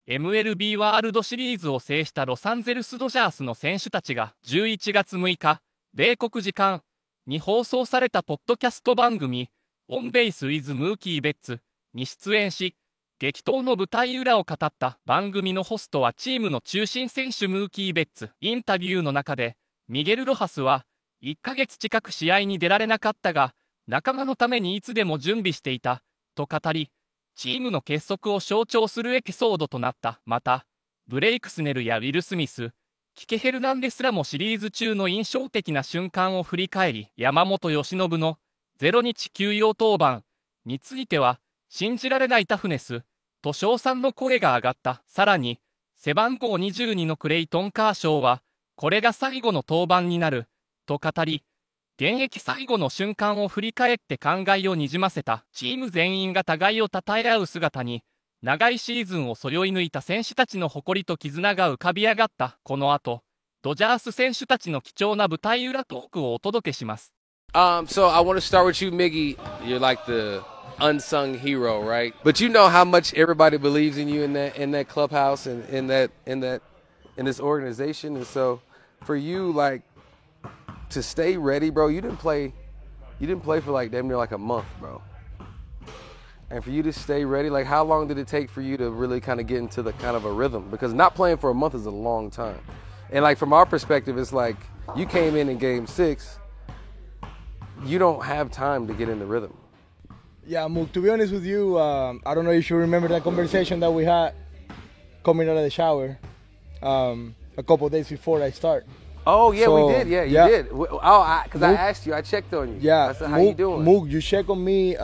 MLB ワールドシリーズを制したロサンゼルスドジャースの選手たちが11月6日、米国時間に放送されたポッドキャスト番組、オンベース with ムーキーベッツに出演し、激闘の舞台裏を語った番組のホストはチームの中心選手ムーキーベッツ。インタビューの中で、ミゲル・ロハスは、1ヶ月近く試合に出られなかったが、仲間のためにいつでも準備していた、と語り、チームの結束を象徴するエピソードとなった。また、ブレイクスネルやウィル・スミス、キケ・ヘルナンデスらもシリーズ中の印象的な瞬間を振り返り、山本由伸の0日休養登板については、信じられないタフネスと称賛の声が上がった。さらに、背番号22のクレイトン・カーショーは、これが最後の登板になる、と語り、現役最後の瞬間を振り返って感慨をにじませた。チーム全員が互いを称え合う姿に、長いシーズンをそよい抜いた選手たちの誇りと絆が浮かび上がった。この後、ドジャース選手たちの貴重な舞台裏トークをお届けします。So I want to start with you, Miggy. You're like the unsung hero, right? But you know how much everybody believes in you in that clubhouse and in this organization. And so for you, like, to stay ready, bro, you didn't play for like damn near like a month, bro. And for you to stay ready, like how long did it take for you to really kind of get into the kind of a rhythm? Because not playing for a month is a long time. And like from our perspective, it's like you came in game 6, you don't have time to get in the rhythm. Yeah, Mook, to be honest with you, I don't know if you remember that conversation that we had coming out of the shower a couple of days before I start. Oh, yeah, so, we did. Yeah, you did. Oh, because I asked you. I checked on you. Yeah. I said, how you doing? Mook, you checked on me 3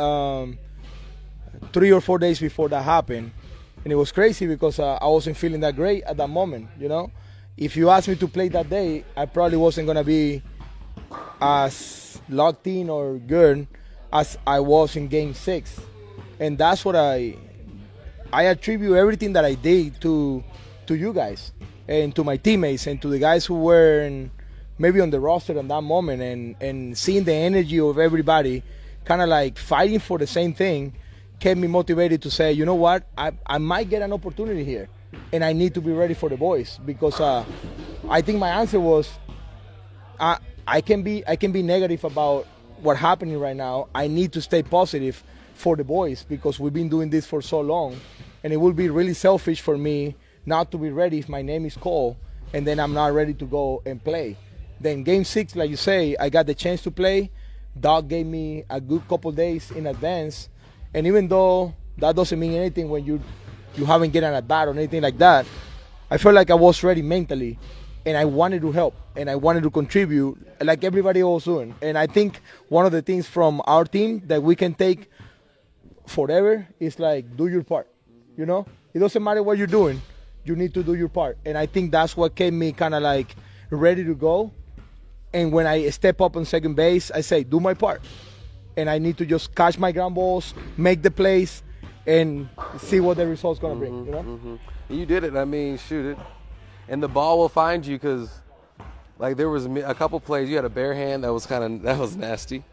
or 4 days before that happened. And it was crazy because I wasn't feeling that great at that moment, you know? If you asked me to play that day, I probably wasn't going to be as locked in or good as I was in game 6. And that's what I attribute everything that I did to you guys. And to my teammates and to the guys who were maybe on the roster at that moment, and seeing the energy of everybody kind of like fighting for the same thing kept me motivated to say, you know what, I might get an opportunity here and I need to be ready for the boys, because I think my answer was I can be negative about what's happening right now. I need to stay positive for the boys because we've been doing this for so long, and it would be really selfish for me not to be ready if my name is called and then I'm not ready to go and play. Then game 6, like you say, I got the chance to play. Doc gave me a good couple days in advance, and even though that doesn't mean anything when you haven't gotten an at-bat or anything like that, I felt like I was ready mentally, and I wanted to help and I wanted to contribute like everybody else doing. And I think one of the things from our team that we can take forever is like, do your part, you know? It doesn't matter what you're doing. You need to do your part. And I think that's what kept me kind of like ready to go. And when I step up on second base, I say, do my part. And I need to just catch my ground balls, make the plays, and see what the result's going to bring, you know? Mm-hmm. You did it. I mean, shoot it. And the ball will find you, because like there was a couple plays. You had a bare hand that was nasty.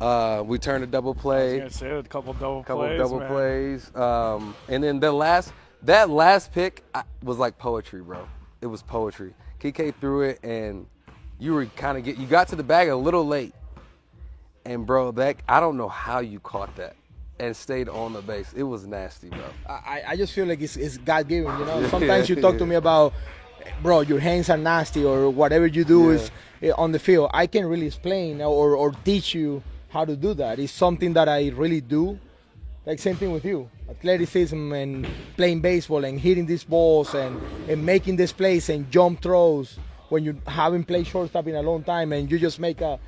We turned a double play. I was gonna say, a couple double plays. And then that last pick was like poetry, bro. It was poetry. KK threw it, and you were you got to the bag a little late. And bro, I don't know how you caught that and stayed on the base. It was nasty, bro. I just feel like it's God-given, you know? Sometimes you talk to me about, bro, your hands are nasty or whatever you do is on the field. I can't really explain or teach you how to do that. It's something that I really do. Like same thing with you. Athleticism and playing baseball and hitting these balls and making these plays and jump throws when you haven't played shortstop in a long time and you just make a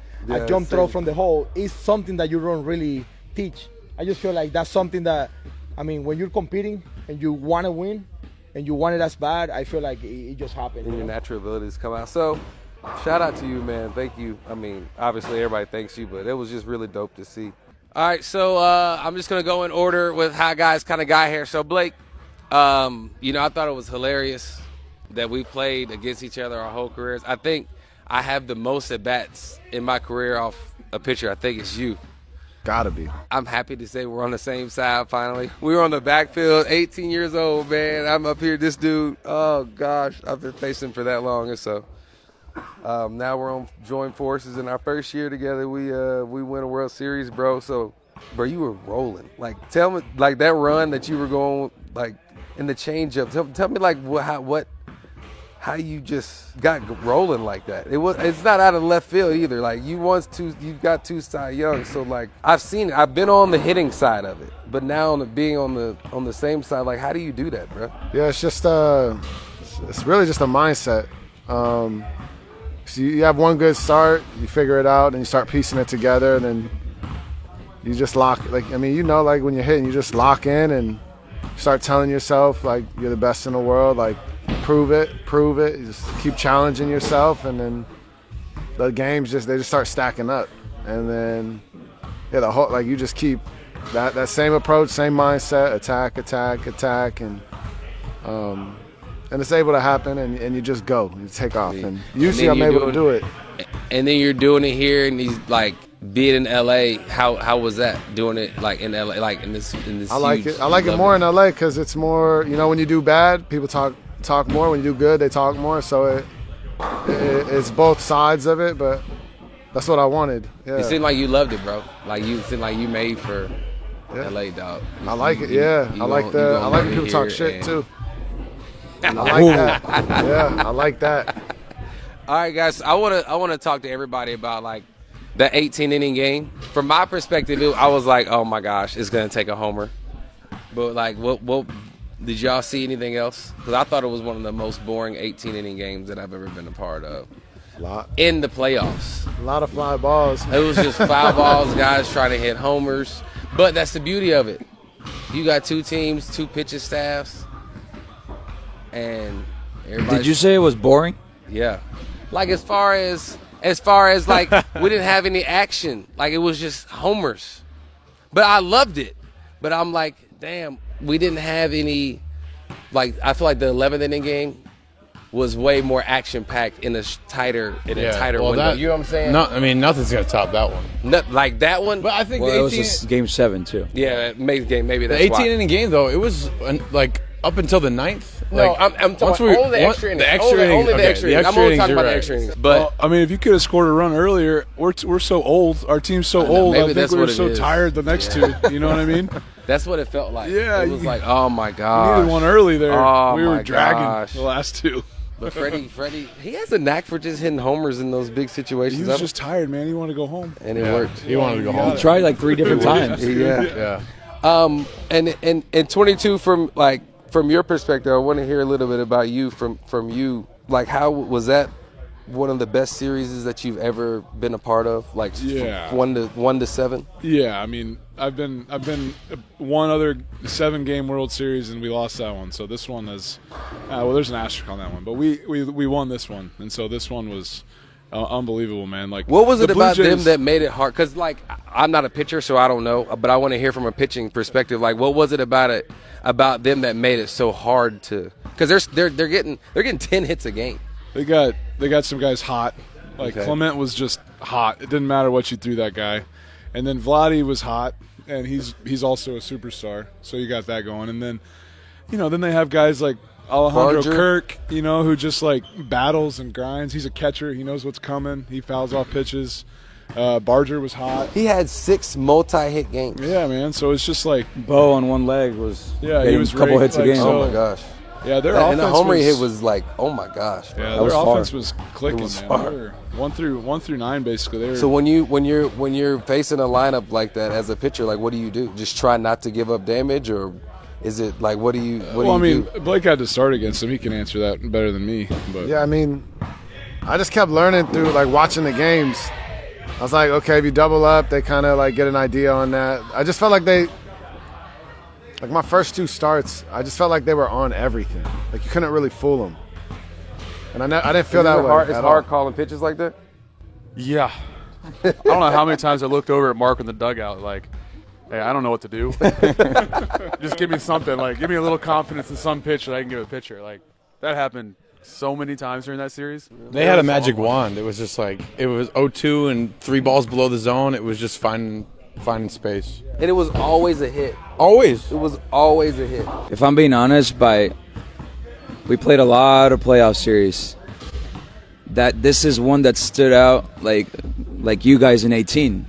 jump throw from the hole is something that you don't really teach. I just feel like that's something that, I mean, when you're competing and you want to win and you want it as bad, I feel like it just happened. And your natural abilities come out. So, shout out to you, man. Thank you. I mean, obviously everybody thanks you, but it was just really dope to see. All right, so I'm just going to go in order with how guys kind of got here. So, Blake, you know, I thought it was hilarious that we played against each other our whole careers. I think I have the most at-bats in my career off a pitcher. I think it's you. Gotta be. I'm happy to say we're on the same side finally. We were on the backfield, 18 years old, man. I'm up here, this dude, oh gosh, I've been facing for that long. And so now we're on joint forces. In our first year together, we win a World Series, bro. So, bro, you were rolling. Like, tell me, like that run that you were going, like in the changeup. Tell me, like how you just got rolling like that. It's not out of left field either. Like you got two Cy Young. So like I've seen it. I've been on the hitting side of it, but now being on the same side, like how do you do that, bro? Yeah, it's just it's really just a mindset. So you have one good start, you figure it out, and you start piecing it together, and then you just lock. Like I mean, like when you're hitting, you just lock in and start telling yourself like you're the best in the world. Like prove it. You just keep challenging yourself, and then the games they just start stacking up, and then like you just keep that same approach, same mindset, attack, and it's able to happen, and you just go, you take off, and usually I'm able to do it. And then you're doing it here, and he's like being in LA. How was that doing it like in LA, like in this? I like it. I like it more in LA because it's more. When you do bad, people talk more. When you do good, they talk more. So it's both sides of it, but that's what I wanted. Yeah. You seem like you loved it, bro. Like you seem like you made for LA, dog. I like it. Yeah, I like when people talk shit too. I like that. Yeah, I like that. All right, guys. I want to talk to everybody about like the 18-inning game. From my perspective, I was like, oh my gosh, it's gonna take a homer. But like, what did y'all see anything else? Because I thought it was one of the most boring 18-inning games that I've ever been a part of. In the playoffs. A lot of fly balls. It was just foul balls, guys trying to hit homers. But that's the beauty of it. You got two teams, two pitching staffs, and everybody. Did you say it was boring? Yeah. Like as far as like we didn't have any action. Like it was just homers. But I loved it. But I'm like, damn, we didn't have any. Like I feel like the 11th inning game was way more action packed in a tighter window. You know what I'm saying? No, I mean nothing's gonna top that one. Like that one. But I think it was just game 7 too. Yeah, maybe that's the 18 why. inning game though. It was like up until the 9th. No, like, I'm talking only the extra innings. Only the extra innings. I'm only talking about the extra innings. But well, I mean, if you could have scored a run earlier, we're so old. Our team's so old. I think we were so tired the next two. You know what I mean? That's what it felt like. Yeah, it was like, oh my god, we needed one early there. Oh, we were my dragging gosh. the last two. But Freddie, he has a knack for just hitting homers in those big situations. He was just tired, man. He wanted to go home, and it worked. He wanted to go home. He tried like 3 different times. Yeah. And 22 from your perspective, I want to hear a little bit about you from you. Like, how was that one of the best series that you've ever been a part of? Like, 1 to 7. Yeah, I mean, I've been one other 7-game World Series and we lost that one. So this one is there's an asterisk on that one, but we won this one, and so this one was unbelievable, man. Like, what was it about them that made it hard? Because like I'm not a pitcher, so I don't know, but I want to hear from a pitching perspective. Like, what was it about them that made it so hard to? Because they're getting 10 hits a game. They got some guys hot. Like Clement was just hot. It didn't matter what you threw that guy. And then Vladdy was hot, and he's also a superstar. So you got that going. And then, then they have guys like Alejandro Barger. Kirk, who just like battles and grinds. He's a catcher. He knows what's coming. He fouls off pitches. Barger was hot. He had 6 multi-hit games. Yeah, man. So it's just like Bo on one leg was he was a couple great. hits a game. Oh my gosh. Yeah, their offense. And the homer hit was like, oh my gosh. Yeah, That was their far. offense was clicking. It was man. far. They were 1 through 9 basically. They were, So when you're facing a lineup like that as a pitcher, like what do you do? Just try not to give up damage, or is it like what do you? Do? Blake had to start against him. He can answer that better than me. But Yeah, I mean, I just kept learning through like watching the games. I was like, okay, if you double up, they kind of like get an idea on that. I just felt like like my first 2 starts, I just felt like they were on everything. Like you couldn't really fool them. And I didn't feel that way. It's hard calling pitches like that. Yeah. I don't know how many times I looked over at Mark in the dugout like, hey, I don't know what to do. Just give me something. Like, give me a little confidence in some pitch that I can give a pitcher. Like, that happened so many times during that series. They had a magic wand. It was just like it was 0-2 and 3 balls below the zone. It was just finding finding space. And it was always a hit. Always. It was always a hit. If I'm being honest, we played a lot of playoff series. That this is one that stood out like you guys in 18.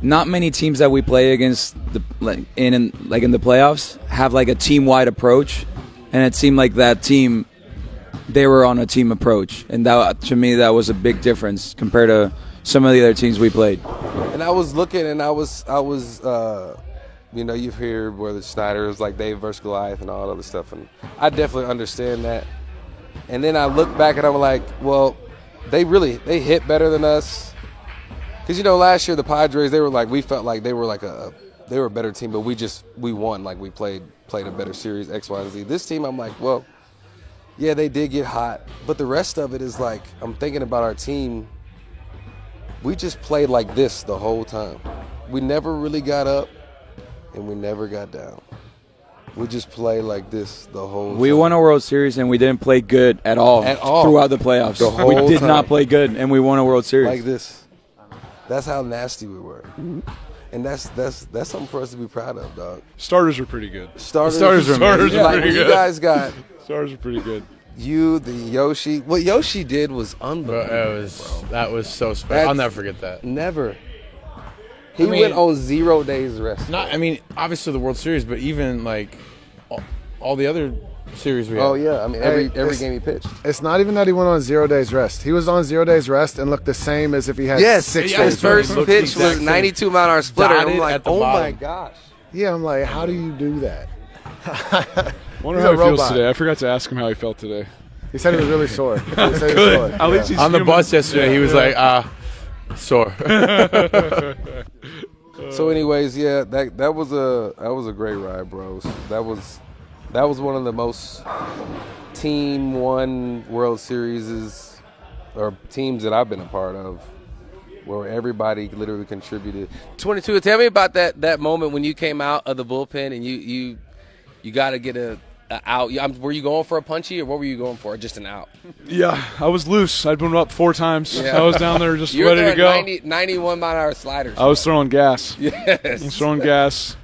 Not many teams that we play against in the playoffs have like a team-wide approach, and it seemed like that team, they were on a team approach, and that to me that was a big difference compared to some of the other teams we played. And I was looking, and I was you know, you've heard where the Snyder is like Dave versus Goliath and all that other stuff, and I definitely understand that. And then I look back and I'm like, well, they hit better than us. Because, you know, last year the Padres, we felt like they were a better team, but we won. Like we played a better series, X, Y, and Z. This team, I'm like, well, yeah, they did get hot. But the rest of it is like, I'm thinking about our team. We just played like this the whole time. We never really got up and we never got down. We just played like this the whole time. We won a World Series and we didn't play good at all throughout the playoffs. We did not play good and we won a World Series. Like this. That's how nasty we were. And that's something for us to be proud of, dog. Starters are pretty good. Starters are pretty good. You guys got Starters are pretty good. You, the Yoshi. What Yoshi did was unbelievable. That was so special. I'll never forget that. Never. He went on 0 days rest. Obviously the World Series, but even like all the other series we had. Oh yeah, I mean every game he pitched. It's not even that he went on 0 days rest. He was on 0 days rest and looked the same as if he had 6 days. His first pitch was 92-mile-an-hour splitter. I'm like, oh my gosh. Yeah, I'm like, how do you do that? Wonder how he feels today. I forgot to ask him how he felt today. He said he was really sore. Good. At least he's on the bus yesterday. He was like, sore. So, anyways, yeah, that was a great ride, bros. That was one of the most team-won World Series or teams that I've been a part of, where everybody literally contributed. 22. Tell me about that moment when you came out of the bullpen and you got to get a out. Were you going for a punchy or what were you going for? Just an out? Yeah, I was loose. I'd been up 4 times. Yeah. I was down there just You're ready there to go. 91-mile-an-hour sliders. I was throwing gas. Yes. I was throwing gas.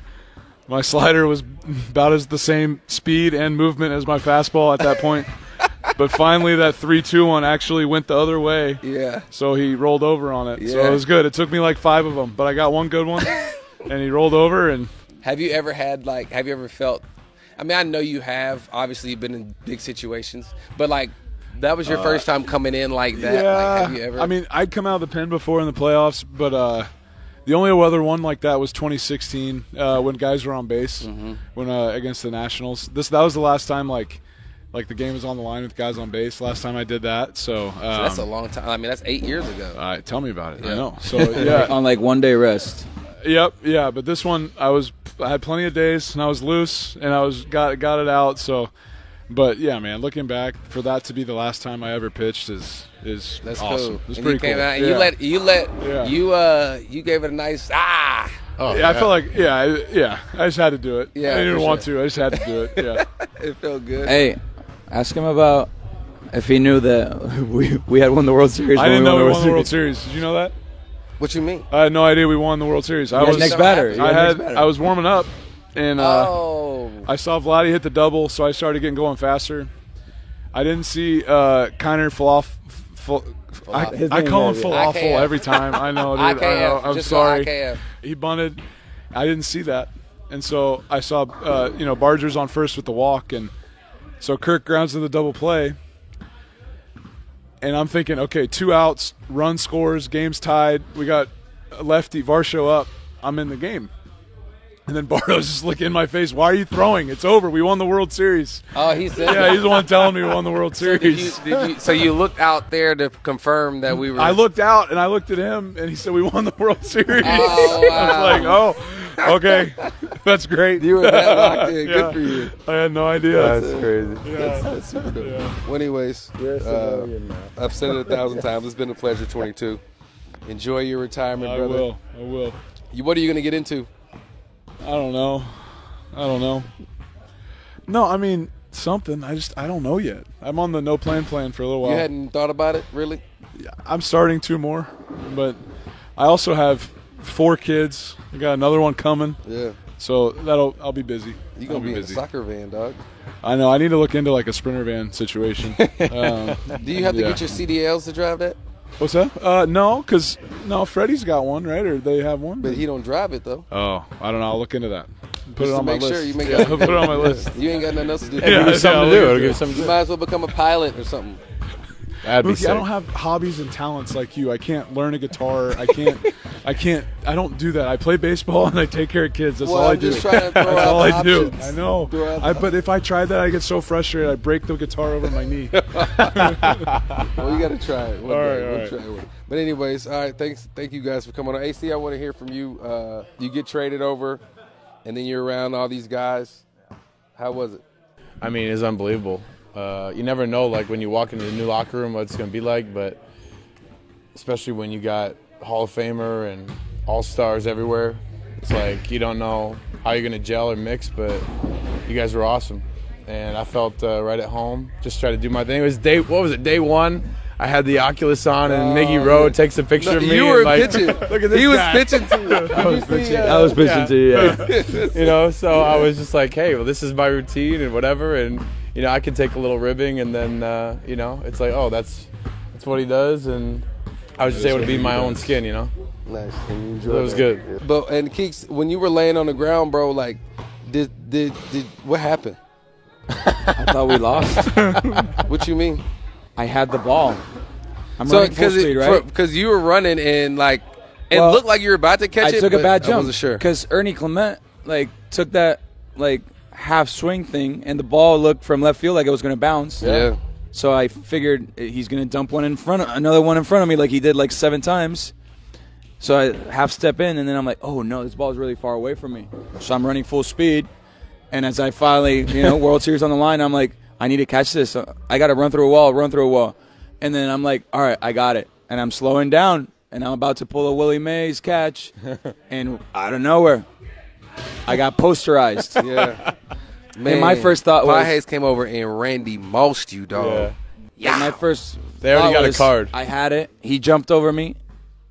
My slider was about as the same speed and movement as my fastball at that point. But finally that 3-2 one actually went the other way. Yeah. So he rolled over on it. Yeah. So it was good. It took me like 5 of them, but I got one good one. And he rolled over. And have you ever felt, I mean, I know you have. Obviously, you've been in big situations. But, like, that was your first time coming in like that? Yeah. Like, have you ever? I mean, I'd come out of the pen before in the playoffs, but the only other one like that was 2016 when guys were on base when against the Nationals. That was the last time, like the game was on the line with guys on base. Last time I did that. So that's a long time. I mean, that's 8 years ago. Tell me about it. Yeah. I know. So, yeah. On like 1 day rest. Yep, yeah, but this one I had plenty of days and I was loose and I got it out. So, but yeah, man, looking back, for that to be the last time I ever pitched is that's awesome. Cool. It's and pretty you came cool. out and you gave it a nice Oh, yeah, I felt like I just had to do it. Yeah, I didn't for want sure. to. I just had to do it. Yeah. It felt good. Hey, ask him about if he knew that we had won the World Series. I didn't know we won the World Series. Did you know that? What you mean? I had no idea we won the World Series. I was next batter. I was warming up, and I saw Vladdy hit the double, so I started getting going faster. I didn't see Kiner fall off. I call him falafel every time. I know, dude. I know. I'm sorry. He bunted. I didn't see that, and so I saw Barger's on first with the walk, and so Kirk grounds to the double play. And I'm thinking, okay, 2 outs, run scores, game's tied. We got a lefty, Varsho up. I'm in the game. And then Bartow's just looking in my face. Why are you throwing? It's over. We won the World Series. Oh, he said Yeah, he's the one telling me we won the World Series. So you looked out there to confirm that we were. I looked out, and I looked at him, and he said, we won the World Series. Oh, wow. I was like, oh, okay. That's great. You were that locked in. Good for you. I had no idea. That's crazy. Yeah. That's super dope. Well, anyways, I've said it 1,000 times. It's been a pleasure, 22. Enjoy your retirement, brother. I will. What are you going to get into? I don't know. No, I mean, something. I don't know yet. I'm on the no plan for a little while. You hadn't thought about it, really? I'm starting 2 more, but I also have 4 kids. I got another one coming. Yeah. So I'll be busy. You're going to be in a soccer van, dog. I know. I need to look into like a Sprinter van situation. Do you have to get your CDLs to drive that? What's that? No, because Freddie's got one, right? Or they have one. But he don't drive it, though. Oh, I don't know. I'll look into that. Put Just it on my make list. sure you make Yeah, put it on my list. You ain't got nothing else to do. Give you something to do. It'll give you something to You do. might as well become a pilot or something. That'd be Mookie, sick. I don't have hobbies and talents like you. I can't learn a guitar. I don't do that. I play baseball and I take care of kids. That's Well, all I I'm do. just trying to throw That's out all I do. options. I know. Throw out But if I tried that, I get so frustrated. I break the guitar over my knee. Well, you got to try it. One All day. right, We'll all try it. But anyways, all right. Thank you guys for coming on. AC, I want to hear from you. You get traded over, and then you're around all these guys. How was it? I mean, it's unbelievable. You never know, like, when you walk into the new locker room, what it's going to be like, but especially when you got Hall of Famer and All-Stars everywhere, it's like you don't know how you're going to gel or mix, but you guys were awesome. And I felt right at home, just tried to do my thing. It was day one? I had the Oculus on, and Miggy Rowe takes a picture of me. You were and, like, pitching. Look at this He was guy. pitching to you. I was pitching to you, yeah. You know, so I was just like, hey, well, this is my routine and whatever, and you know, I can take a little ribbing, and then you know, it's like, oh, that's what he does, and I was just able to be my own skin, you know. Nice. And you enjoyed It was that. good. But and Keeks, when you were laying on the ground, bro, like, did what happened? I thought we lost. What you mean? I had the ball. I'm So running full speed, right? because you were running and like it Well, looked like you were about to catch I it. took a but bad I jump wasn't sure. because Ernie Clement like took that like half swing thing, and the ball looked from left field like it was going to bounce. Yeah. So I figured he's going to dump another one in front of me like he did like 7 times. So I half step in, and then I'm like, oh no, this ball is really far away from me. So I'm running full speed, and as I finally, World Series on the line, I'm like, I need to catch this. I got to run through a wall. And then I'm like, all right, I got it. And I'm slowing down, and I'm about to pull a Willie Mays catch, and out of nowhere, I got posterized. Yeah. Man, And my first thought was, Pages came over and Randy mossed you, dog. and my first They already thought got a was, card. I had it. He jumped over me.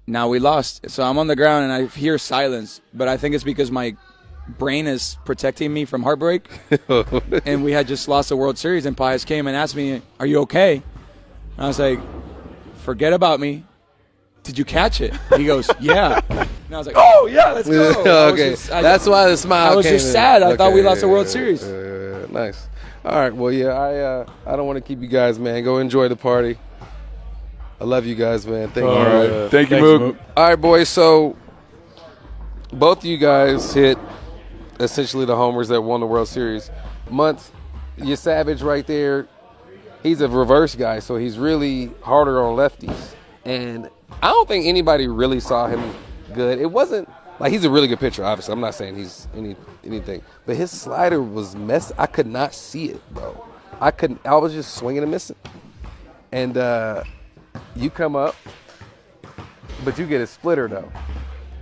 Now we lost. So I'm on the ground, and I hear silence. But I think it's because my brain is protecting me from heartbreak. And we had just lost the World Series, and Pages came and asked me, are you okay? And I was like, forget about me. Did you catch it? He goes, yeah. And I was like, oh, yeah, let's go. Okay, that's why the smile I was came just in. sad. I thought Okay, we lost the World yeah, Series. Nice. All right, well, yeah, I don't want to keep you guys, man. Go enjoy the party. I love you guys, man. Thank you. All right. Thank you, Thanks, Mook. All right, boys, so both of you guys hit essentially the homers that won the World Series. Month, your Savage right there, he's a reverse guy, so he's really harder on lefties. And I don't think anybody really saw him good. It wasn't like he's a really good pitcher, obviously. I'm not saying he's anything. But his slider was messed. I could not see it, bro. I was just swinging and missing. And you come up, but you get a splitter, though.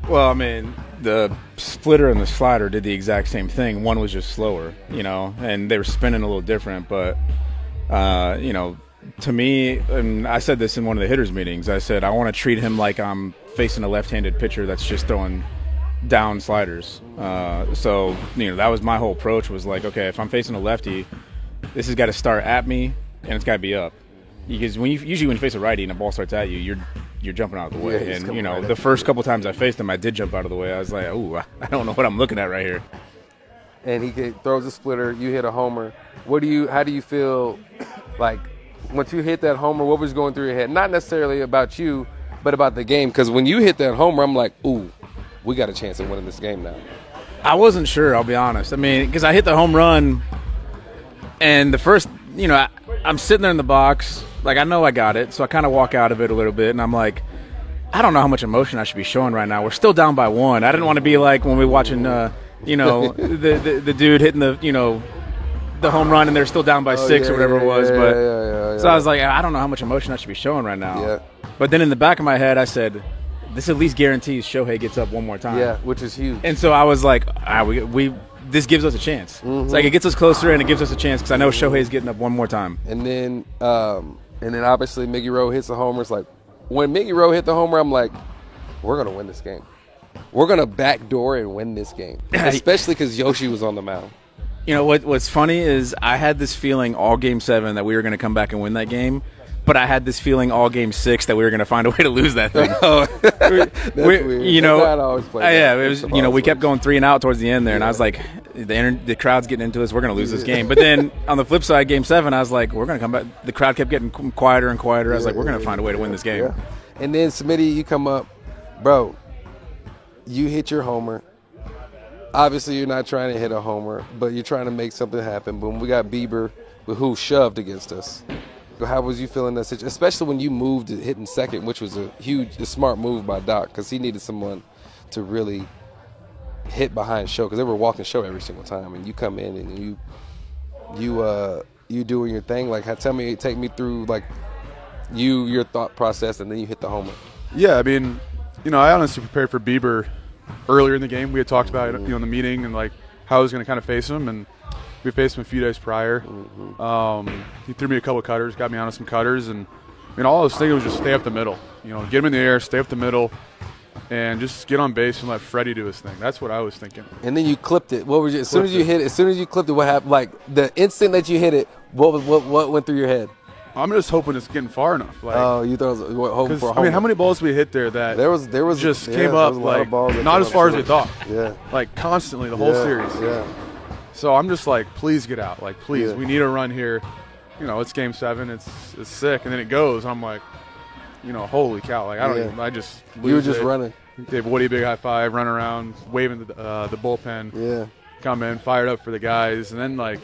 Well, I mean, the splitter and the slider did the exact same thing. One was just slower, and they were spinning a little different. But, to me, and I said this in one of the hitters' meetings, I said I want to treat him like I'm facing a left-handed pitcher that's just throwing down sliders. So, that was my whole approach was like, okay, if I'm facing a lefty, this has got to start at me, and it's got to be up. Because usually when you face a righty and a ball starts at you, you're jumping out of the way. Yeah, and right the first couple times I faced him, I did jump out of the way. I was like, ooh, I don't know what I'm looking at right here. And he throws a splitter. You hit a homer. How do you feel like once you hit that homer? What was going through your head? Not necessarily about you, but about the game. Because when you hit that homer, I'm like, ooh, we got a chance at winning this game now. I wasn't sure, I'll be honest. I mean, because I hit the home run, and the first, I'm sitting there in the box. Like, I know I got it, so I kind of walk out of it a little bit, and I'm like, I don't know how much emotion I should be showing right now. We're still down by 1. I didn't want to be like when we were watching, the dude hitting the home run, and they're still down by 6 or whatever it was. So I was like, I don't know how much emotion I should be showing right now. Yeah. But then in the back of my head, I said, this at least guarantees Shohei gets up one more time. Yeah, which is huge. And so I was like, this gives us a chance. Mm-hmm. It's like it gets us closer, and it gives us a chance because I know Shohei's getting up one more time. And then obviously Miggy Rowe hits a homer. It's like when Miggy Rowe hit the homer, I'm like, we're gonna win this game. we're gonna backdoor and win this game, especially because Yoshi was on the mound. You know what's funny is I had this feeling all Game 7 that we were going to come back and win that game, but I had this feeling all Game 6 that we were going to find a way to lose that thing. That's weird. You know, yeah, it was. You know, we kept going 3 and out towards the end there, and I was like, the crowd's getting into us. We're going to lose this game. But then on the flip side, Game 7, I was like, we're going to come back. The crowd kept getting quieter and quieter. I was like, we're going to find a way to win this game. Yeah. And then Smitty, you come up, bro. You hit your homer. Obviously, you're not trying to hit a homer, but you're trying to make something happen. Boom, we got Bieber, who shoved against us. How was you feeling that situation, especially when you moved to hitting second, which was a smart move by Doc, because he needed someone to really hit behind show, because they were walking show every single time, and you come in and you doing your thing. Like, take me through like your thought process, and then you hit the homer. Yeah, I mean, you know, I honestly prepared for Bieber earlier in the game. We had talked about it, you know, in the meeting, and like how I was going to kind of face him, and we faced him a few days prior. He threw me a couple cutters, got me on some cutters, and I mean, all I was thinking was just stay up the middle. You know, get him in the air, stay up the middle, and just get on base and let Freddie do his thing. That's what I was thinking. And then you clipped it. What was as soon as you clipped it, what happened? Like the instant that you hit it, what went through your head? I'm just hoping it's getting far enough. Like, you thought it was hoping for a homer. I mean, how many balls did we hit there that there was just came up like not as far as they thought. Yeah, like constantly the whole series. Yeah. So I'm just like, please get out. Like, please, we need a run here. You know, it's Game 7. It's sick, and then it goes. I'm like, you know, holy cow! Like I just you were just running. Gave Woody a big high five, run around, waving the bullpen. Yeah. Come in, fired up for the guys, and then like,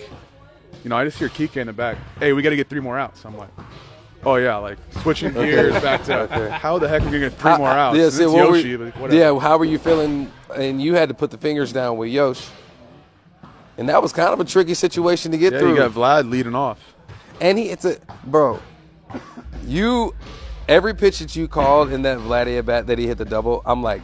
you know, I just hear Kike in the back. Hey, we got to get 3 more outs. I'm like, oh yeah, like switching gears back to how the heck are we gonna get 3 more outs? Yeah, it's Yoshi. Yeah, how were you feeling? And you had to put the fingers down with Yosh. And that was kind of a tricky situation to get through. You got Vlad leading off. And bro, every pitch that you called in that Vlad at bat that he hit the double, I'm like,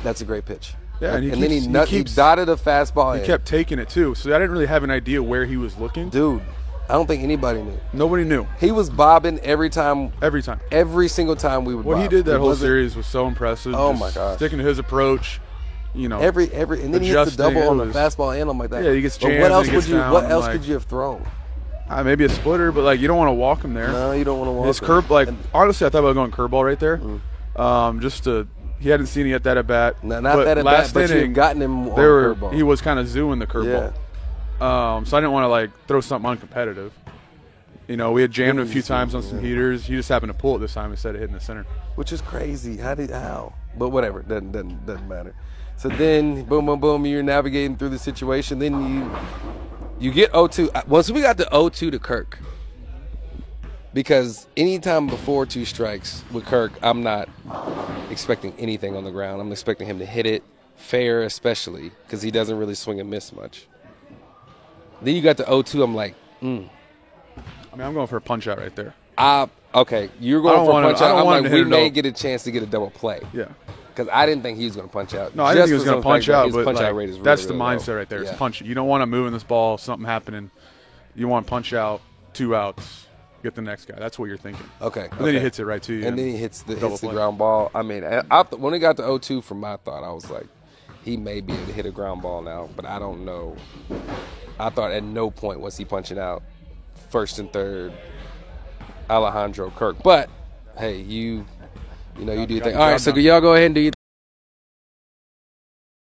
that's a great pitch. Yeah, and then he dotted a fastball. He kept taking it too, so I didn't really have an idea where he was looking. Dude, I don't think anybody knew. Nobody knew. He was bobbing every time. Every time. Every single time we would bob. What he did that whole series was so impressive. Oh my gosh. Sticking to his approach. You know, and then he hits the double on the fastball and I'm like that. Yeah, he gets jammed. But what else could you have thrown? Maybe a splitter, but like you don't want to walk him there. No, you don't want to walk him. His curve, like honestly, I thought about going curveball right there. He hadn't seen it yet that at bat. Not that at bat, but you had gotten him on curveball. He was kind of zooing the curveball. Yeah. So I didn't want to like throw something uncompetitive. You know, we had jammed him a few times on some heaters. He just happened to pull it this time instead of hitting the center. Which is crazy. How? But whatever, doesn't matter. So then, boom, boom, boom, you're navigating through the situation. Then you get 0-2. Once we got the 0-2 to Kirk, because anytime before 2 strikes with Kirk, I'm not expecting anything on the ground. I'm expecting him to hit it fair, especially because he doesn't really swing and miss much. Then you got the 0-2. I'm like, I mean, I'm going for a punch out right there. Okay, you're going for a punch out. I'm like, we may get a chance to get a double play. Yeah. Because I didn't think he was going to punch out. No, I didn't think he was going to punch out, but punch out rate is that's really, the really mindset low. right there. Yeah. It's punch. You don't want to move in this ball, something happening. You want to punch out, 2 outs, get the next guy. That's what you're thinking. Okay. And then he hits it right to you. And then he hits the ground ball. I mean, when he got the 0-2 from my thought, I was like, he may be able to hit a ground ball now, but I don't know. I thought at no point was he punching out first and third Alejandro Kirk. But, hey, you do your thing. All right, so y'all go ahead and do your